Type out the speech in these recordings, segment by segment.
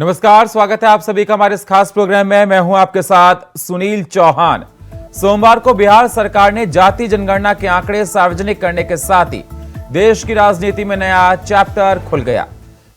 नमस्कार, स्वागत है आप सभी का हमारे इस खास प्रोग्राम में। मैं हूं आपके साथ सुनील चौहान। सोमवार को बिहार सरकार ने जाति जनगणना के आंकड़े सार्वजनिक करने के साथ ही देश की राजनीति में नया चैप्टर खुल गया।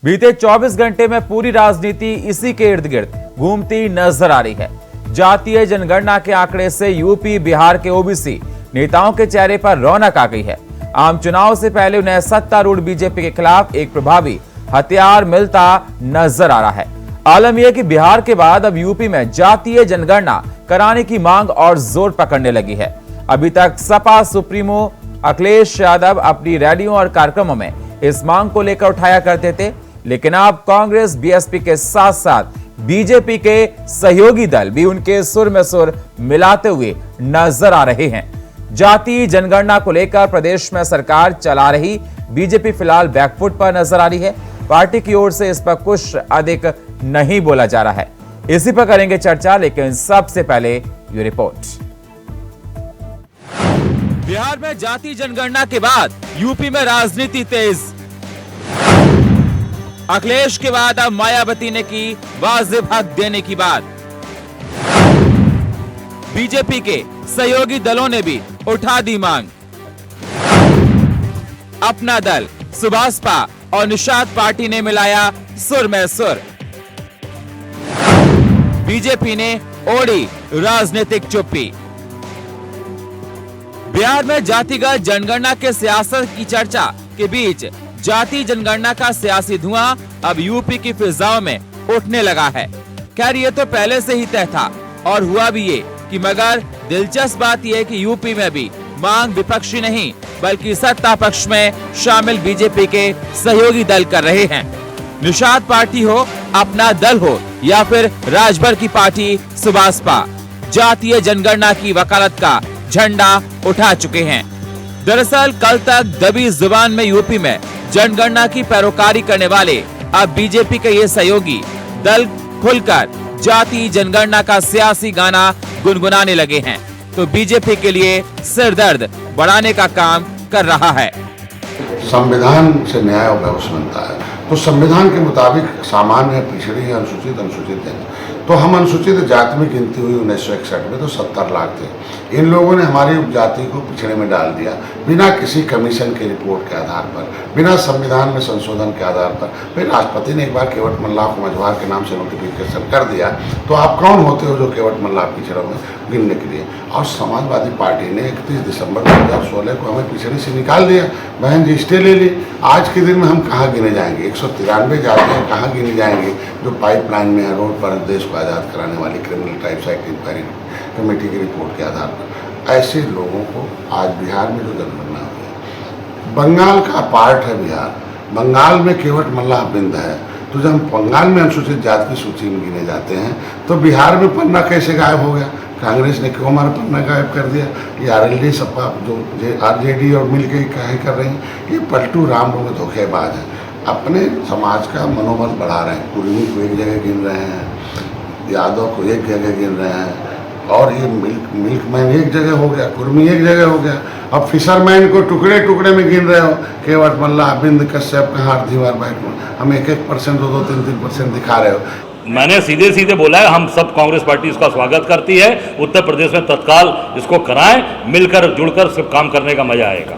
बीते 24 घंटे में पूरी राजनीति इसी के इर्द गिर्द घूमती नजर आ रही है। जातीय जनगणना के आंकड़े से यूपी बिहार के ओबीसी नेताओं के चेहरे पर रौनक आ गई है। आम चुनाव से पहले उन्हें सत्तारूढ़ बीजेपी के खिलाफ एक प्रभावी हथियार मिलता नजर आ रहा है। आलम यह कि बिहार के बाद अब यूपी में जातीय जनगणना कराने की मांग और जोर पकड़ने लगी है। अभी तक सपा सुप्रीमो अखिलेश यादव अपनी रैलियों और कार्यक्रमों में इस मांग को लेकर उठाया करते थे, लेकिन अब कांग्रेस बीएसपी के साथ साथ बीजेपी के सहयोगी दल भी उनके सुर में सुर मिलाते हुए नजर आ रहे हैं। जातीय जनगणना को लेकर प्रदेश में सरकार चला रही बीजेपी फिलहाल बैकफुट पर नजर आ रही है। पार्टी की ओर से इस पर कुछ अधिक नहीं बोला जा रहा है। इसी पर करेंगे चर्चा, लेकिन सबसे पहले ये रिपोर्ट। बिहार में जाति जनगणना के बाद यूपी में राजनीति तेज। अखिलेश के बाद अब मायावती ने की वाजिब हक देने की बात। बीजेपी के सहयोगी दलों ने भी उठा दी मांग। अपना दल सुभाषपा और निषाद पार्टी ने मिलाया सुर में सुर। बीजेपी ने ओढ़ी राजनीतिक चुप्पी। बिहार में जातिगत जनगणना के सियासत की चर्चा के बीच जाति जनगणना का सियासी धुआं अब यूपी की फिजाओं में उठने लगा है। खैर ये तो पहले से ही तय था और हुआ भी ये कि मगर दिलचस्प बात यह कि यूपी में भी मांग विपक्षी नहीं बल्कि सत्ता पक्ष में शामिल बीजेपी के सहयोगी दल कर रहे हैं। निषाद पार्टी हो, अपना दल हो या फिर राजभर की पार्टी सुभाषपा, जातीय जनगणना की वकालत का झंडा उठा चुके हैं। दरअसल कल तक दबी जुबान में यूपी में जनगणना की पैरोकारी करने वाले अब बीजेपी के ये सहयोगी दल खुलकर जातीय जनगणना का सियासी गाना गुनगुनाने लगे हैं, तो बीजेपी के लिए सिरदर्द बढ़ाने का काम कर रहा है। संविधान से न्याय और व्यवस्था बनता है, तो संविधान के मुताबिक सामान्य, पिछड़ी, अनुसूचित है। तो हम अनुसूचित जाति में गिनती हुई 1961 में तो 70 लाख थे। इन लोगों ने हमारी उपजाति को पिछड़े में डाल दिया बिना किसी कमीशन के रिपोर्ट के आधार पर, बिना संविधान में संशोधन के आधार पर। फिर राष्ट्रपति ने एक बार केवट मल्लाह को मझवार के नाम से नोटिफिकेशन कर दिया। तो आप कौन होते हो जो केवट मल्लाह पिछड़ों में गिनने के लिए? और समाजवादी पार्टी ने 31 दिसंबर 2016 को हमें पिछड़ी से निकाल दिया। बहन जी स्टे ले ली। आज के दिन में हम कहाँ गिने जाएंगे? 193 जातियाँ कहाँ गिने जाएंगे जो पाइपलाइन में है, रोड पर देश को आज़ाद कराने वाली criminal tribes act inquiry committee की रिपोर्ट के आधार पर। ऐसे लोगों को आज बिहार में जो जनगणना हुई है, बंगाल का पार्ट है बिहार, बंगाल में केवट मल्लाह बिंद है, तो जब हम बंगाल में अनुसूचित जाति की सूची में गिने जाते हैं तो बिहार में पन्ना कैसे गायब हो गया? कांग्रेस ने क्यों हमारा पन्ना गायब कर दिया? ये आरएलडी सपा जो आरजेडी और मिलकर काहे कर रही हैं? ये पलटू राम लोग धोखेबाज हैं, अपने समाज का मनोबल बढ़ा रहे हैं। कुर्मी को एक जगह गिन रहे हैं, यादव को एक जगह गिन रहे हैं, और ये मिल्कमैन एक जगह हो गया, कुर्मी एक जगह हो गया। अब फिशरमैन को टुकड़े टुकड़े में गिन रहे हो। केवट मल्लाह, बिंद, कश्यप, कहार, दीवार, बैठ हम 1-1%, 2-2, 3-3% दिखा रहे हो। मैंने सीधे सीधे बोला है, हम सब कांग्रेस पार्टी इसका स्वागत करती है। उत्तर प्रदेश में तत्काल इसको कराएं, मिलकर जुड़कर सब काम करने का मजा आएगा।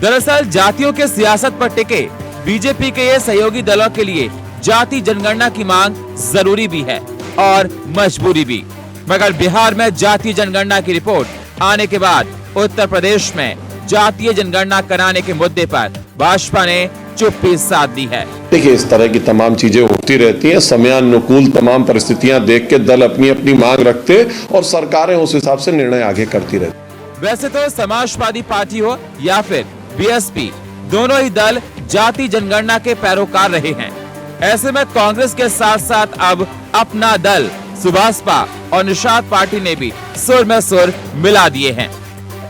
दरअसल जातियों के सियासत पर टिके बीजेपी के ये सहयोगी दलों के लिए जाति जनगणना की मांग जरूरी भी है और मजबूरी भी। मगर बिहार में जातीय जनगणना की रिपोर्ट आने के बाद उत्तर प्रदेश में जातीय जनगणना कराने के मुद्दे पर भाजपा ने चुप्पी साध दी है। देखिए, इस तरह की तमाम चीजें होती रहती हैं। समयानुकूल तमाम परिस्थितियां देख के दल अपनी अपनी मांग रखते और सरकारें उस हिसाब से निर्णय आगे करती रहती। वैसे तो समाजवादी पार्टी हो या फिर बीएसपी, दोनों ही दल जाति जनगणना के पैरोकार रहे हैं। ऐसे में कांग्रेस के साथ साथ अब अपना दल सुभाषपा और निषाद पार्टी ने भी सुर में सुर मिला दिए हैं।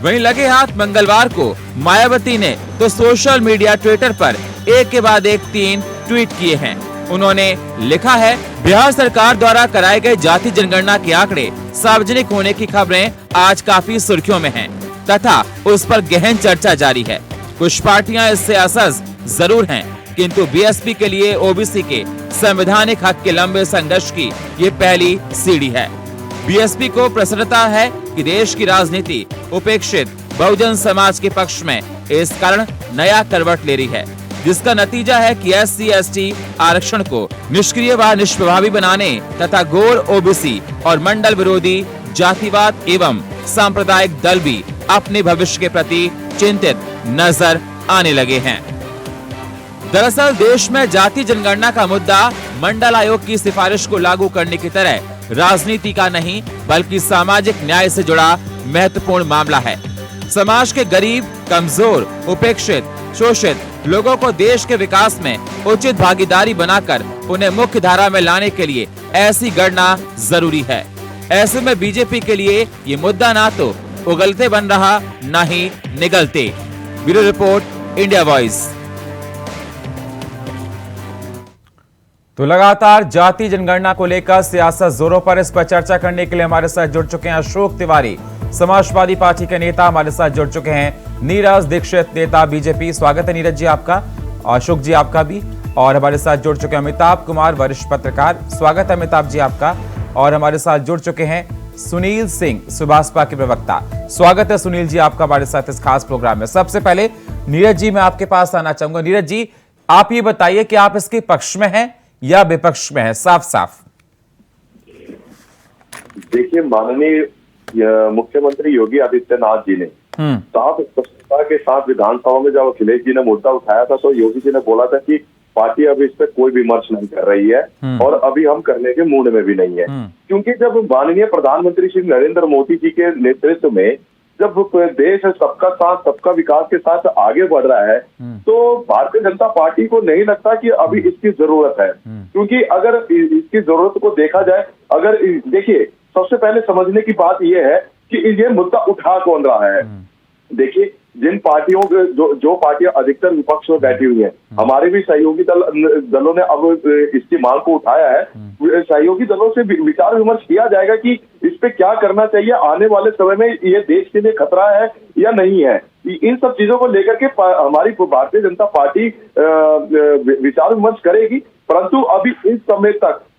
वहीं लगे हाथ मंगलवार को मायावती ने तो सोशल मीडिया ट्विटर पर एक के बाद एक 3 ट्वीट किए हैं। उन्होंने लिखा है, बिहार सरकार द्वारा कराए गए जाति जनगणना के आंकड़े सार्वजनिक होने की खबरें आज काफी सुर्खियों में हैं तथा उस पर गहन चर्चा जारी है। कुछ पार्टियां इससे असहज जरूर हैं, किंतु बीएसपी के लिए ओबीसी के संवैधानिक हक के लंबे संघर्ष की ये पहली सीढ़ी है। बीएसपी को प्रसन्नता है कि देश की राजनीति उपेक्षित बहुजन समाज के पक्ष में इस कारण नया करवट ले रही है, जिसका नतीजा है कि SC/ST आरक्षण को निष्क्रिय व निष्प्रभावी बनाने तथा गौर ओबीसी और मंडल विरोधी जातिवाद एवं सांप्रदायिक दल भी अपने भविष्य के प्रति चिंतित नजर आने लगे हैं। दरअसल देश में जाति जनगणना का मुद्दा मंडल आयोग की सिफारिश को लागू करने की तरह राजनीति का नहीं बल्कि सामाजिक न्याय से जुड़ा महत्वपूर्ण मामला है। समाज के गरीब, कमजोर, उपेक्षित, शोषित लोगों को देश के विकास में उचित भागीदारी बनाकर उन्हें मुख्य धारा में लाने के लिए ऐसी गणना जरूरी है। ऐसे में बीजेपी के लिए ये मुद्दा ना तो उगलते बन रहा न ही निगलते। Bureau report, India voice. तो लगातार जाति जनगणना को लेकर सियासत जोरों पर। इस पर चर्चा करने के लिए हमारे साथ जुड़ चुके हैं अशोक तिवारी, समाजवादी पार्टी के नेता। हमारे साथ जुड़ चुके हैं नीरज दीक्षित, नेता बीजेपी। स्वागत है नीरज जी आपका, अशोक जी आपका भी। और हमारे साथ जुड़ चुके हैं अमिताभ कुमार, वरिष्ठ पत्रकार। स्वागत है अमिताभ जी आपका। और हमारे साथ जुड़ चुके हैं सुनील सिंह, सुभाषपा के प्रवक्ता। स्वागत है सुनील जी आपका हमारे साथ इस खास प्रोग्राम में। सबसे पहले नीरज जी मैं आपके पास आना चाहूंगा। नीरज जी आप ये बताइए कि आप इसके पक्ष में हैं या विपक्ष में है? साफ साफ देखिए, माननीय मुख्यमंत्री योगी आदित्यनाथ जी ने साफ स्पष्टता के साथ विधानसभा में जब अखिलेश जी ने मुद्दा उठाया था तो योगी जी ने बोला था कि पार्टी अभी इस पर कोई विमर्श नहीं कर रही है और अभी हम करने के मूड में भी नहीं है। क्योंकि जब माननीय प्रधानमंत्री श्री नरेंद्र मोदी जी के नेतृत्व में जब देश सबका साथ सबका विकास के साथ आगे बढ़ रहा है तो भारतीय जनता पार्टी को नहीं लगता कि अभी इसकी जरूरत है। क्योंकि अगर इसकी जरूरत को देखा जाए, अगर देखिए सबसे पहले समझने की बात यह है कि ये मुद्दा उठा कौन रहा है। देखिए, जिन पार्टियों जो पार्टियां अधिकतर विपक्ष में बैठी हुई हैं, हमारे भी सहयोगी दलों ने अब इसकी मांग को उठाया है। सहयोगी दलों से विचार विमर्श किया जाएगा कि इस पे क्या करना चाहिए, आने वाले समय में ये देश के लिए खतरा है या नहीं है। इन सब चीजों को लेकर के हमारी भारतीय जनता पार्टी विचार विमर्श करेगी। परंतु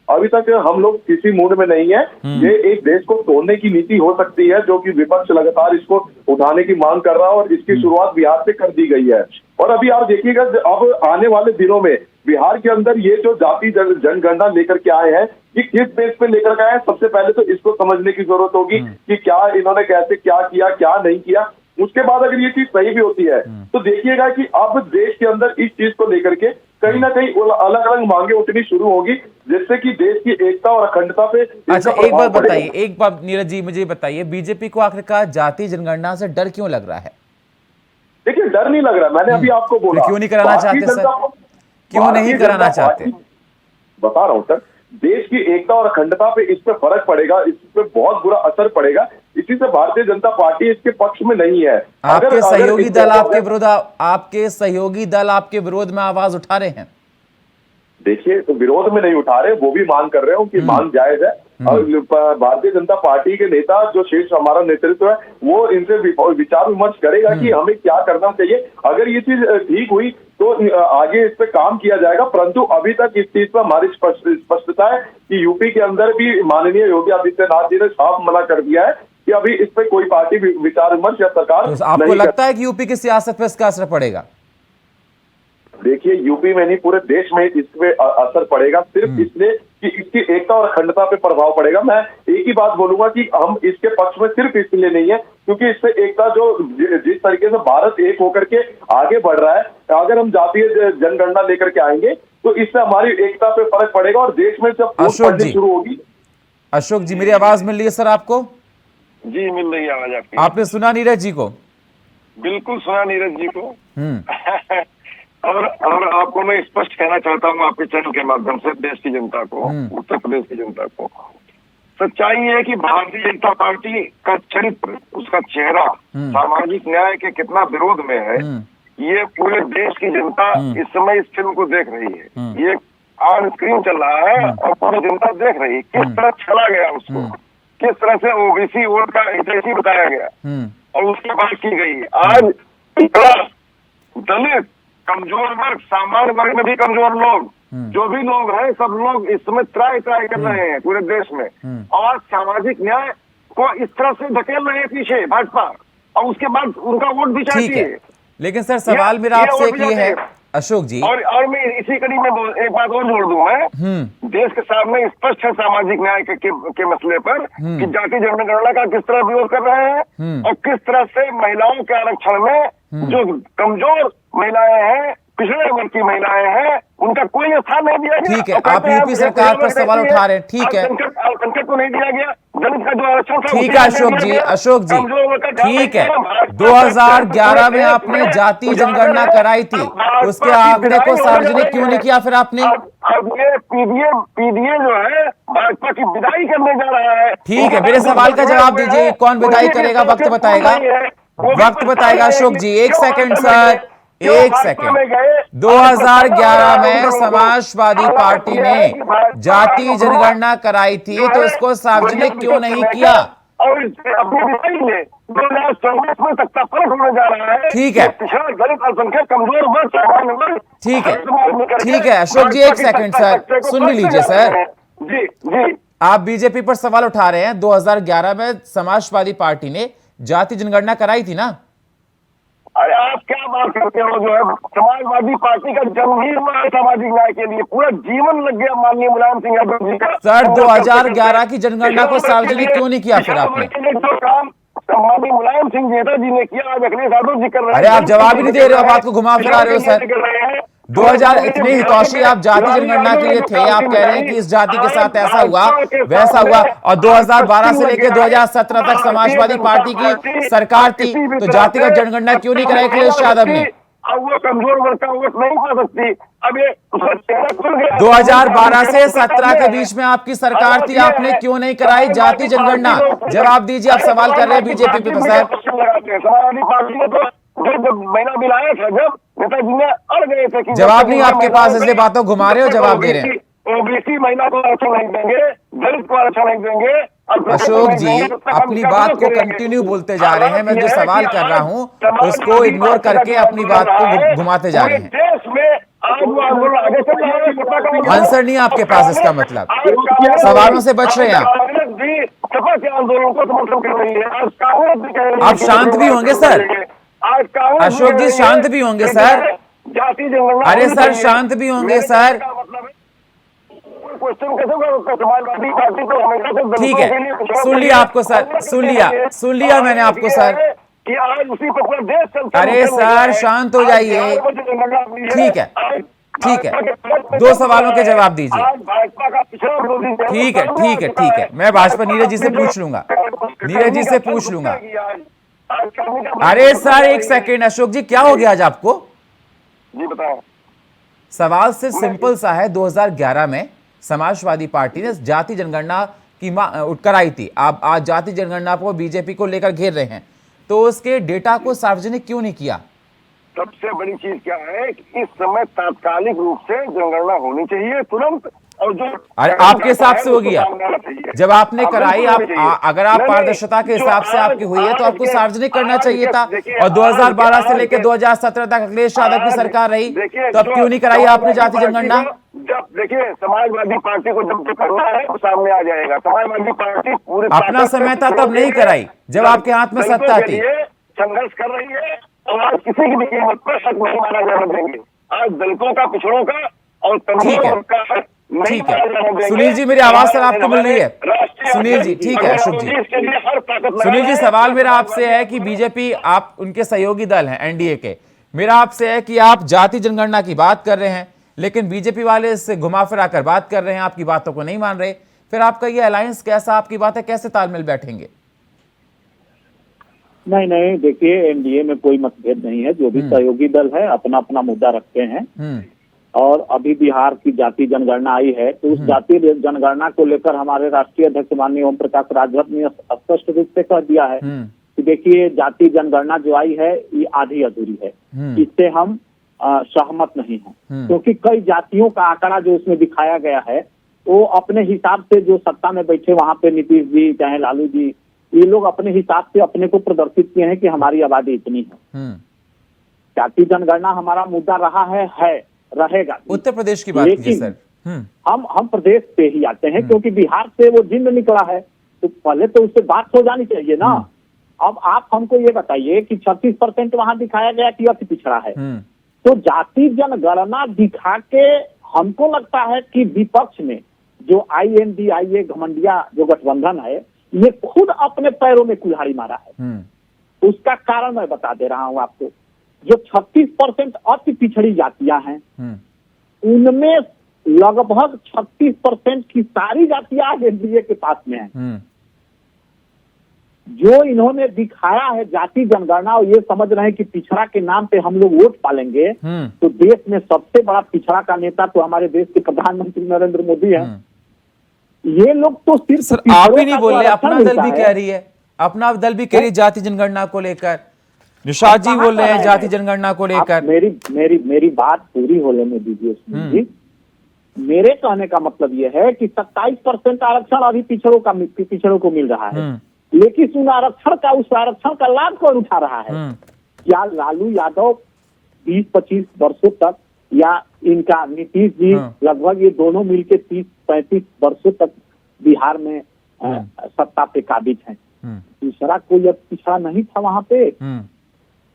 अभी तक हम लोग किसी मूड में नहीं है। ये एक देश को तोड़ने की नीति हो सकती है जो कि विपक्ष लगातार इसको उठाने की मांग कर रहा है और इसकी शुरुआत बिहार से कर दी गई है। और अभी आप देखिएगा अब आने वाले दिनों में बिहार के अंदर ये जो जाति जनगणना लेकर के आए हैं, ये किस बेस पे लेकर के आए हैं, सबसे पहले तो इसको समझने की जरूरत होगी कि क्या इन्होंने कैसे क्या किया क्या नहीं किया। उसके बाद अगर ये चीज सही भी होती है तो देखिएगा कि अब देश के अंदर इस चीज को लेकर के कहीं ना कहीं अलग अलग मांगे उठनी शुरू होगी जिससे कि देश की एकता और अखंडता पे। अच्छा एक बात बताइए, एक बात नीरज जी मुझे बताइए, बीजेपी को आखिरकार जाति जनगणना से डर क्यों लग रहा है? देखिए, डर नहीं लग रहा, मैंने अभी आपको बोला। क्यों नहीं कराना चाहते सर? क्यों नहीं कराना चाहते? बता रहा हूं सर, देश की एकता और अखंडता पे इस पे फर्क पड़ेगा, इस पे बहुत बुरा असर पड़ेगा। इसी से भारतीय जनता पार्टी इसके पक्ष में नहीं है। आपके सहयोगी दल आपके विरोध में आवाज उठा रहे हैं। देखिए, तो विरोध में नहीं उठा रहे, वो भी मांग कर रहे हो कि मांग जायज है। और भारतीय जनता पार्टी के नेता जो शीर्ष हमारा नेतृत्व है वो इनसे विचार विमर्श करेगा कि हमें क्या करना चाहिए। अगर ये चीज ठीक हुई तो आगे इस पे काम किया जाएगा। परंतु अभी तक इस चीज पर हमारी स्पष्टता है कि यूपी के अंदर भी माननीय योगी आदित्यनाथ जी ने साफ मना कर दिया है कि अभी इस पे कोई पार्टी विचार विमर्श या सरकार तो आपको लगता है कि यूपी की सियासत पे इसका असर पड़ेगा? देखिए, यूपी में नहीं पूरे देश में इस पे असर पड़ेगा, सिर्फ इसलिए कि इसकी एकता और अखंडता पे प्रभाव पड़ेगा। मैं एक ही बात बोलूंगा कि हम इसके पक्ष में सिर्फ इसलिए नहीं है क्योंकि इससे एकता जो जिस तरीके से भारत एक होकर के आगे बढ़ रहा है, अगर हम जातीय जनगणना लेकर के आएंगे तो इससे हमारी एकता पे फर्क पड़ेगा और देश में जब फूट पड़नी शुरू होगी। अशोक जी मेरी आवाज मिल रही है सर आपको? जी मिल रही है आवाज आपकी। आपने सुना नीरज जी को? बिल्कुल सुना नीरज जी को। और आपको मैं स्पष्ट कहना चाहता हूँ आपके चैनल के माध्यम से देश की जनता को, उत्तर प्रदेश की जनता को, सच्चाई है कि भारतीय जनता पार्टी का चरित्र, उसका चेहरा सामाजिक न्याय के कितना विरोध में है, ये पूरे देश की जनता इस समय इस फिल्म को देख रही है। ये ऑन स्क्रीन चल रहा है और पूरी जनता देख रही है किस तरह चला गया उसको, किस तरह से ओबीसी वोट का हितैषी बताया गया और उसके बाद की गई। आज दलित कमजोर वर्ग, सामान्य वर्ग में भी कमजोर लोग, जो भी लोग हैं, सब लोग इस समय त्राही कर रहे हैं पूरे देश में, और सामाजिक न्याय को इस तरह से धकेल रहे हैं पीछे भाजपा, और उसके बाद उनका वोट भी चाहती ठीक है। है। लेकिन सर सवाल मेरा आपसे एक ये है अशोक जी, और मैं इसी कड़ी में एक बात और जोड़ दूं मैं, देश के सामने स्पष्ट है सामाजिक न्याय के मसले पर कि जाति जनगणना का किस तरह विरोध कर रहे हैं, और किस तरह से महिलाओं के आरक्षण में जो कमजोर महिलाएं हैं, पिछड़े वर्ग की महिलाएं हैं, उनका कोई स्थान नहीं दिया गया। ठीक है, आप यूपी सरकार पर सवाल उठा रहे हैं, ठीक है, अल्पसंख्यक को नहीं दिया गया, दलित का जो आरक्षण था, ठीक है अशोक जी, ठीक है। 2011 में आपने जाति जनगणना कराई थी, उसके आंकड़े को सार्वजनिक क्यों नहीं किया फिर आपने? अब ये पीडीए जो है भाजपा की विदाई करने जा रहा है। ठीक है, मेरे सवाल का जवाब दीजिए, कौन विदाई करेगा? वक्त बताएगा, वक्त बताएगा अशोक जी। एक सेकंड सर, एक सेकंड। 2011 में समाजवादी पार्टी ने जाति जनगणना कराई थी, तो इसको सार्वजनिक क्यों नहीं किया? और अपनी विदाई में 2024 में सत्ता पलट होने जा रहा है। ठीक है, पिछड़ा दलित अल्पसंख्यक कमजोर वर्ग, सामान्य वर्ग, ठीक है, ठीक है अशोक जी, एक सेकंड सर, सुन भी लीजिए सर। जी, आप बीजेपी पर सवाल उठा रहे हैं, 2011 में समाजवादी पार्टी ने जाति जनगणना कराई थी ना? अरे आप क्या बात करते हो? जो है समाजवादी पार्टी का जन्म ही हुआ है सामाजिक न्याय के लिए, पूरा जीवन लग गया माननीय मुलायम सिंह यादव जी का। सर 2011 की जनगणना को सार्वजनिक क्यों नहीं किया फिर आपने? जो काम माननीय मुलायम सिंह यादव जी ने किया, आज अखिलेश यादव जी कर रहे हैं। अरे आप जवाब ही नहीं दे रहे हो, बात को घुमा फिरा रहे हो सर। 2000 इतने हितौशी आप जाति जनगणना के लिए थे, आप कह रहे हैं कि इस जाति के साथ ऐसा हुआ वैसा हुआ, और 2012 से लेकर 2017 तक समाजवादी पार्टी की सरकार थी, तो जातिगत जनगणना क्यों नहीं कराई अखिलेश यादव ने? अब वो कमजोर वर्ग का वोट नहीं पा सकती। अब ये 2012 से 17 के बीच में आपकी सरकार थी, आपने क्यों नहीं कराई जाति जनगणना? जवाब दीजिए, आप सवाल कर रहे हैं बीजेपी पे सर। समाजवादी पार्टी ने तो जब महीना बिल आया था, जब नेताजी ने अड़ गए थे कि जवाब नहीं आपके पास, इसलिए बातों घुमा रहे हो, जवाब दे रहे हैं। ओबीसी महिला को आरक्षण नहीं देंगे, दलित को आरक्षण नहीं देंगे। अशोक जी अपनी बात को कंटिन्यू बोलते जा रहे हैं, मैं जो सवाल कर रहा हूं उसको इग्नोर करके अपनी बात को घुमाते जा रहे हैं। देश में आज वो आंदोलन आगे चल रहा है, आंसर नहीं आपके पास, इसका मतलब सवालों से बच रहे हैं आप। सपा के आंदोलन को समर्थन कर रही है, आज कांग्रेस भी कह रही है। आप शांत भी होंगे सर, अशोक जी शांत भी होंगे सर। जाति जनगणना, अरे सर शांत भी होंगे सर। समाजवादी पार्टी को हमेशा से ठीक है, सुन लिया आपको सर, सुन लिया मैंने आपको सर, कि आज उसी पर पूरा देश चलता है। अरे सर शांत हो जाइए, ठीक है, ठीक है, 2 सवालों के जवाब दीजिए। भाजपा का पिछड़ा विरोधी, ठीक है, ठीक है, ठीक है, मैं भाजपा नीरज जी से पूछ लूंगा, नीरज जी से पूछ लूंगा। अरे सर एक सेकेंड, अशोक जी क्या हो गया आज आपको? जी बताओ। सवाल सिर्फ सिंपल सा है, 2011 में समाजवादी पार्टी ने जाति जनगणना की कराई थी, आप आज जाति जनगणना को बीजेपी को लेकर घेर रहे हैं, तो उसके डेटा को सार्वजनिक क्यों नहीं किया? सबसे बड़ी चीज क्या है कि इस समय तात्कालिक रूप से जनगणना होनी चाहिए तुरंत, और जो अरे आपके हिसाब से हो गया, जब आपने कराई, आप अगर आप पारदर्शिता के हिसाब से आपकी हुई है तो आपको सार्वजनिक करना चाहिए था, और 2012 से लेकर 2017 तक अखिलेश यादव की सरकार रही, तो अब क्यों नहीं कराई आपने जाति जनगणना? जब देखिए समाजवादी पार्टी को जब करना है तो सामने आ जाएगा। समाजवादी पार्टी पूरे अपना समय था तब नहीं कराई, जब आपके हाथ में सत्ता थी। संघर्ष कर रही है, और आज किसी की भी कीमत पर हक नहीं माना जाने देंगे। आज दलितों का, पिछड़ों का और कमजोर का हक नहीं ठीक माना जाने है, देंगे। सुनील जी मेरी आवाज सर आपको मिल रही है? सुनील जी ठीक है, अशोक जी, सुनील जी सवाल मेरा आपसे है कि बीजेपी, आप उनके सहयोगी दल हैं एनडीए के, मेरा आपसे है कि आप जाति जनगणना की बात कर रहे हैं, लेकिन बीजेपी वाले इससे घुमा फिरा कर बात कर रहे हैं, आपकी बातों को नहीं मान रहे, फिर आपका ये अलायंस कैसा, आपकी बातें कैसे तालमेल बैठेंगे? नहीं, देखिए एनडीए में कोई मतभेद नहीं है, जो भी सहयोगी दल है अपना अपना मुद्दा रखते हैं, और अभी बिहार की जाति जनगणना आई है, तो उस जाति जनगणना को लेकर हमारे राष्ट्रीय अध्यक्ष माननीय ओम प्रकाश राजभर ने स्पष्ट रूप से कह दिया है कि देखिए जाति जनगणना जो आई है ये आधी अधूरी है, इससे हम सहमत नहीं है, क्योंकि कई जातियों का आंकड़ा जो उसमें दिखाया गया है वो अपने हिसाब से, जो सत्ता में बैठे वहां पे नीतीश जी चाहे लालू जी, ये लोग अपने हिसाब से अपने को प्रदर्शित किए हैं कि हमारी आबादी इतनी है। जाति जनगणना हमारा मुद्दा रहा है रहेगा। उत्तर प्रदेश की बात कीजिए सर। हम प्रदेश पे ही आते हैं, क्योंकि बिहार से वो जिन्न निकला है, तो पहले तो उससे बात हो जानी चाहिए ना। अब आप हमको ये बताइए कि 36% वहां दिखाया गया कि अति पिछड़ा है, तो जाति जनगणना दिखा के हमको लगता है कि विपक्ष में जो INDIA घमंडिया जो गठबंधन है, ये खुद अपने पैरों में कुल्हाड़ी मारा है। उसका कारण मैं बता दे रहा हूं आपको। जो 36% अति पिछड़ी जातियां हैं, उनमें लगभग 36% की सारी जातियां एनडीए के पास में हैं। जो इन्होंने दिखाया है जाति जनगणना, और ये समझ रहे हैं कि पिछड़ा के नाम पे हम लोग वोट पालेंगे, तो देश में सबसे बड़ा पिछड़ा का नेता तो हमारे देश के प्रधानमंत्री नरेंद्र मोदी है। ये लोग तो सिर्फ सर आप ही नहीं बोल रहे, अपना दल भी कह रही है, अपना दल भी कह रही है जाति जनगणना को लेकर। निषाद जी बोल रहे हैं जाति जनगणना को लेकर। मेरी बात पूरी हो लेने दीजिए सुनील जी। मेरे कहने का मतलब ये है कि 27% आरक्षण अभी पिछड़ों को मिल रहा है, लेकिन उस आरक्षण का लाभ कौन उठा रहा है? क्या लालू यादव 20-25 वर्षों तक, या इनका नीतीश जी लगभग ये दोनों मिलके 30-35 वर्षों तक बिहार में सत्ता पे काबिज हैं। दूसरा कोई पिछड़ा नहीं था वहां पे।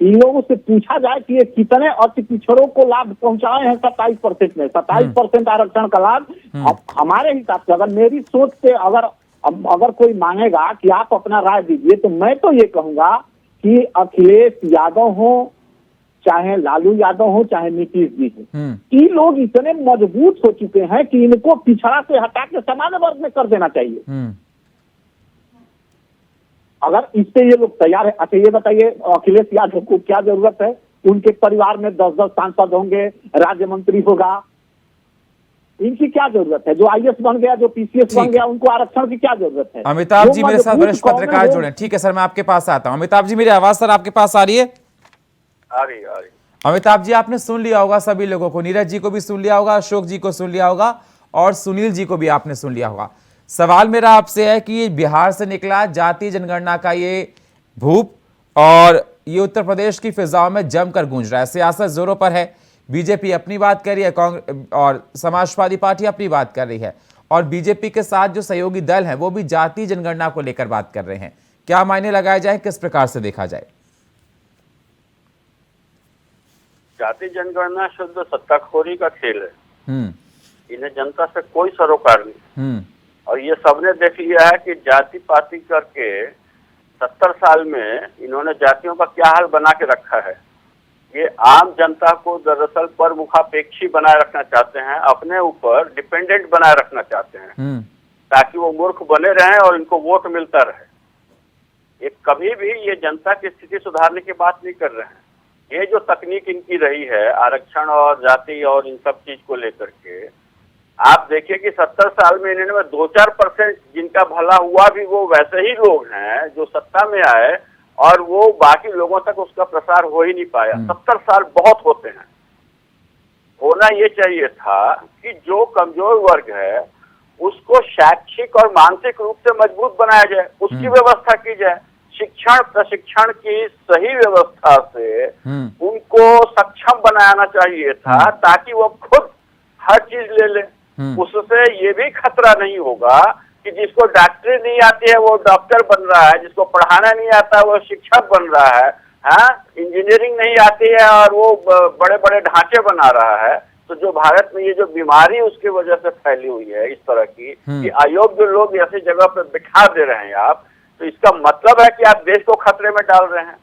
इन लोगों से पूछा जाए कि ये कितने अति पिछड़ों को लाभ पहुंचाए हैं 27% में। 27% आरक्षण का लाभ अब हमारे हिसाब से, अगर मेरी सोच से अगर कोई मांगेगा कि आप अपना राय दीजिए, तो मैं तो ये कहूंगा कि अखिलेश यादव हो, चाहे लालू यादव हो, चाहे नीतीश जी हो, ये लोग इतने मजबूत हो चुके हैं कि इनको पिछड़ा से हटा के सामान्य वर्ग में कर देना चाहिए। अगर इससे ये लोग तैयार है। अच्छा ये बताइए, अखिलेश यादव को क्या जरूरत है? उनके परिवार में 10-10 सांसद होंगे, राज्य मंत्री होगा, इनकी क्या जरूरत है? जो IAS बन गया, जो PCS बन गया, उनको आरक्षण की क्या जरूरत है? अमिताभ जी मेरे साथ वरिष्ठ पत्रकार जुड़े। ठीक है सर, मैं आपके पास आता हूं। अमिताभ जी, मेरी आवाज सर आपके पास आ रही है? आ रही। अमिताभ जी, आपने सुन लिया होगा सभी लोगों को, नीरज जी को भी सुन लिया होगा, अशोक जी को सुन लिया होगा, और सुनील जी को भी आपने सुन लिया होगा। सवाल मेरा आपसे है कि ये बिहार से निकला जाति जनगणना का ये भूप, और ये उत्तर प्रदेश की फिजाओं में जमकर गूंज रहा है। सियासत जोरों पर है, बीजेपी अपनी बात कर रही है, कांग्रेस और समाजवादी पार्टी अपनी बात कर रही है, और बीजेपी के साथ जो सहयोगी दल हैं वो भी जाति जनगणना को लेकर बात कर रहे हैं। क्या मायने लगाए जाए, किस प्रकार से देखा जाए? जाति जनगणना शुद्ध सत्ताखोरी का खेल है। इन्हें जनता से कोई सरोकार नहीं। और ये सबने देख लिया है कि जाति पाति करके 70 साल में इन्होंने जातियों का क्या हाल बना के रखा है। ये आम जनता को दरअसल परमुखापेक्षी बनाए रखना चाहते हैं, अपने ऊपर डिपेंडेंट बनाए रखना चाहते हैं, ताकि वो मूर्ख बने रहें और इनको वोट मिलता रहे। ये कभी भी ये जनता की स्थिति सुधारने की बात नहीं कर रहे हैं। ये जो तकनीक इनकी रही है आरक्षण और जाति और इन सब चीज को लेकर के, आप देखिए कि 70 साल में इन्होंने 2-4% जिनका भला हुआ भी वो वैसे ही लोग हैं जो सत्ता में आए, और वो बाकी लोगों तक उसका प्रसार हो ही नहीं पाया। 70 साल बहुत होते हैं। होना ये चाहिए था कि जो कमजोर वर्ग है उसको शैक्षिक और मानसिक रूप से मजबूत बनाया जाए, उसकी व्यवस्था की जाए। शिक्षण प्रशिक्षण की सही व्यवस्था से उनको सक्षम बनाना चाहिए था, ताकि वो खुद हर चीज ले ले। उससे ये भी खतरा नहीं होगा कि जिसको डॉक्टरी नहीं आती है वो डॉक्टर बन रहा है, जिसको पढ़ाना नहीं आता वो शिक्षक बन रहा है, इंजीनियरिंग नहीं आती है और वो बड़े बड़े ढांचे बना रहा है। तो जो भारत में ये जो बीमारी उसकी वजह से फैली हुई है इस तरह की, कि अयोग्य लोग ऐसी जगह पे बिठा दे रहे हैं आप, तो इसका मतलब है कि आप देश को खतरे में डाल रहे हैं।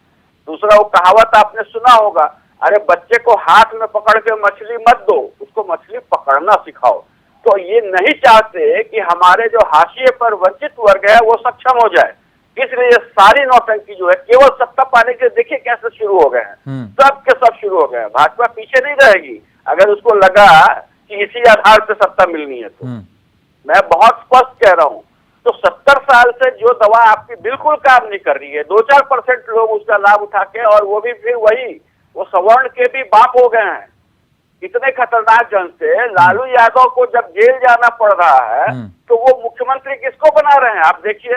दूसरा, वो कहावत आपने सुना होगा, अरे बच्चे को हाथ में पकड़ के मछली मत दो, उसको मछली पकड़ना सिखाओ। तो ये नहीं चाहते कि हमारे जो हाशिए पर वंचित वर्ग है वो सक्षम हो जाए, इसलिए सारी नौटंकी जो है केवल सत्ता पाने के देखिए कैसे शुरू हो गए हैं। सब के सब शुरू हो गए हैं। भाजपा पीछे नहीं रहेगी अगर उसको लगा कि इसी आधार पे सत्ता मिलनी है। तो मैं बहुत स्पष्ट कह रहा हूँ, तो 70 साल से जो दवा आपकी बिल्कुल काम नहीं कर रही है, 2-4% लोग उसका लाभ उठा के, और वो भी फिर वही वो सवर्ण के भी बाप हो गए हैं। इतने खतरनाक जन से लालू यादव को जब जेल जाना पड़ रहा है तो वो मुख्यमंत्री किसको बना रहे हैं आप देखिए,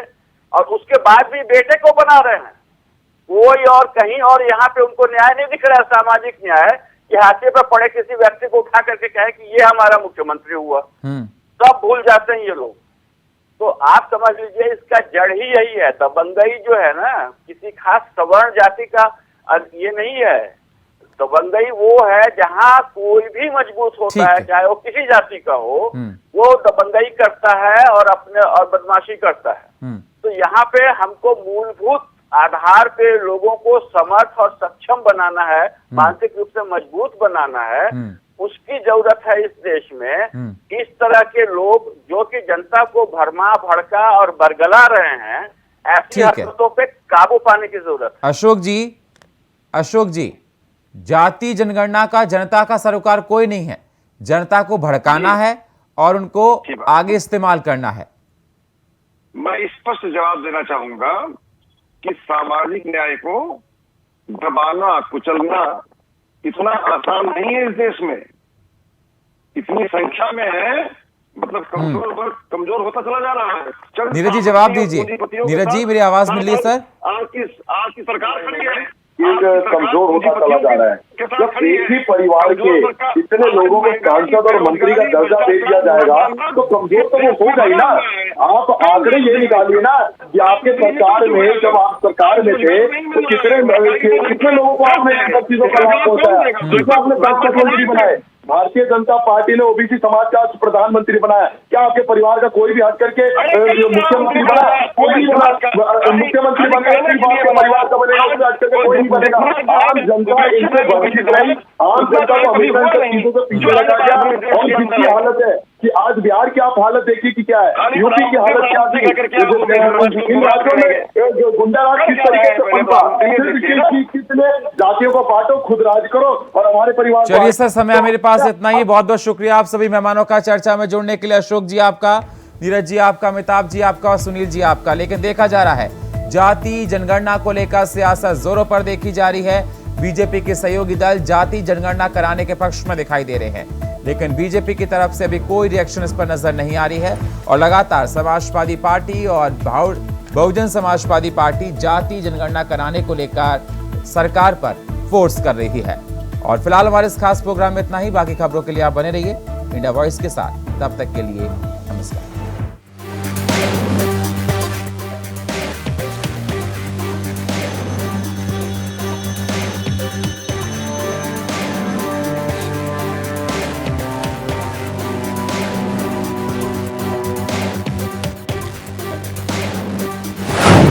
और उसके बाद भी बेटे को बना रहे हैं। कोई और कहीं और यहाँ पे उनको न्याय नहीं दिख रहा है, सामाजिक न्याय, कि हाथी पर पड़े किसी व्यक्ति को उठा करके कहे कि ये हमारा मुख्यमंत्री हुआ। सब भूल जाते हैं ये लोग। तो आप समझ लीजिए इसका जड़ ही यही है। दबंगई जो है ना, किसी खास सवर्ण जाति का ये नहीं है। दबंगई वो है जहाँ कोई भी मजबूत होता है, चाहे वो किसी जाति का हो, वो दबंगई करता है और बदमाशी करता है। तो यहाँ पे हमको मूलभूत आधार पे लोगों को समर्थ और सक्षम बनाना है, मानसिक रूप से मजबूत बनाना है। उसकी जरूरत है इस देश में। इस तरह के लोग जो कि जनता को भरमा भड़का और बरगला रहे हैं, ऐसी हरकतों पे काबू पाने की जरूरत है। अशोक जी, जाति जनगणना का जनता का सरोकार कोई नहीं है। जनता को भड़काना है और उनको आगे इस्तेमाल करना है। मैं स्पष्ट जवाब देना चाहूंगा कि सामाजिक न्याय को दबाना, कुचलना इतना आसान नहीं है। इस देश में इतनी संख्या में है, मतलब कमजोर वर्ग कमजोर होता चला जा रहा है। नीरज जी जवाब दीजिए। नीरज जी मेरी आवाज मिल रही है सर? आज की सरकार खड़ी है, कमजोर होता चला जा रहा है। जब एक ही परिवार के इतने लोगों को सांसद और मंत्री का दर्जा दे दिया जाएगा तो कमजोर तो वो होगा ही ना। आप आंकड़े ये निकालिए ना कि आपके सरकार में, जब आप सरकार में थे तो कितने लोगों को आपने इन सब चीजों का लाभ पहुंचाया, कितना आपने प्रधानमंत्री बनाए। भारतीय जनता पार्टी ने ओबीसी समाज का प्रधानमंत्री बनाया। क्या आपके परिवार का कोई भी हट करके मुख्यमंत्री बना? कोई नहीं बना। मुख्यमंत्री बनेगा परिवार का बनेगा, उससे हट करके कोई नहीं बनेगा। आम जनता इनसे वंचित रही। आम जनता को हमेशा इन चीजों से पीछे रखा गया। और जिसकी हालत है कि आज बिहार की आप हालत देखिए कि क्या है, यूपी की हालत क्या थी, इन राज्यों में गुंडाराज किस तरीके से पनपा। कितने जातियों को बांटो, खुद राज करो और हमारे परिवार। चलिए सर, समय मेरे पास इतना ही। बहुत बहुत शुक्रिया आप सभी मेहमानों का चर्चा में जुड़ने के लिए। अशोक जी आपका, नीरज जी आपका, अमिताभ जी आपका और सुनील जी आपका। लेकिन देखा जा रहा है जाति जनगणना को लेकर सियासत जोरों पर देखी जा रही है। बीजेपी के सहयोगी दल जाति जनगणना कराने के पक्ष में दिखाई दे रहे हैं, लेकिन बीजेपी की तरफ से अभी कोई रिएक्शन इस पर नजर नहीं आ रही है। और लगातार समाजवादी पार्टी और बहुजन समाजवादी पार्टी जाति जनगणना कराने को लेकर सरकार पर फोर्स कर रही है। और फिलहाल हमारे इस खास प्रोग्राम में इतना ही। बाकी खबरों के लिए आप बने रहिए इंडिया वॉइस के साथ। तब तक के लिए